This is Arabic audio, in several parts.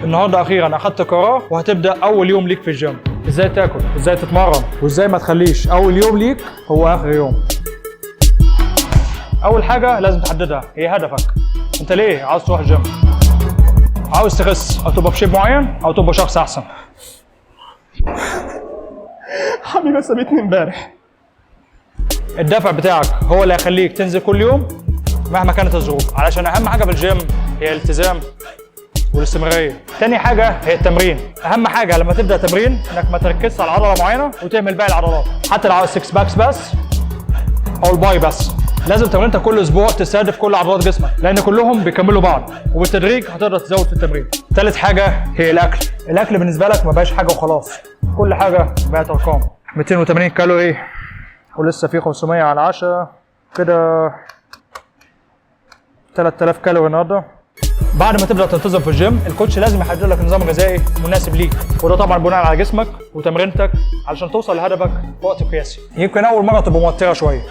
النهارده اخيرا اخدت قرار وهتبدا اول يوم ليك في الجيم. ازاي تاكل، ازاي تتمرن، وازاي ما تخليش اول يوم ليك هو اخر يوم. اول حاجه لازم تحددها هي هدفك. انت ليه عاوز تروح الجيم؟ عاوز تخس او تبقى في شيب معين او تبقى شخص احسن؟ حبيبه سابتني امبارح. الدافع بتاعك هو اللي هيخليك تنزل كل يوم مهما كانت الظروف، علشان اهم حاجه في الجيم هي الالتزام والاستمراريه. تاني حاجه هي التمرين. اهم حاجه لما تبدا تمرين انك ما تركزش على عضله معينه وتعمل باقي العضلات، حتى لو عاوز 6 باكس بس او الباي بس. لازم تمرينتك كل اسبوع تستهدف كل عضلات جسمك، لان كلهم بيكملوا بعض، وبالتدريج هتقدر تزود في التمرين. ثالث حاجه هي الاكل. الاكل بالنسبه لك ما بقاش حاجه وخلاص، كل حاجه بقت ارقام. 280 كالوري ولسه في 500 على العشاء، كده 3000 كالوري النهارده. بعد ما تبدا تنتظم في الجيم، الكوتش لازم يحدد لك نظام غذائي مناسب ليك، وده طبعا بناء على جسمك وتمرينتك علشان توصل لهدفك في وقت قياسي. يمكن اول مره تبقى موتره شويه،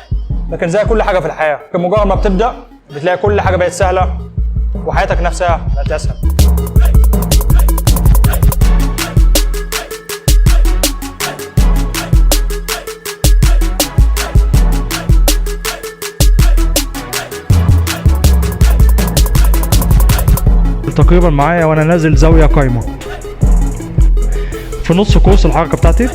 لكن زي كل حاجه في الحياه، بمجرد ما بتبدا بتلاقي كل حاجه بقت سهله وحياتك نفسها بقت اسهل. تقريبا معايا وانا نازل زاويه قايمه في نص قوس الحركه بتاعتي.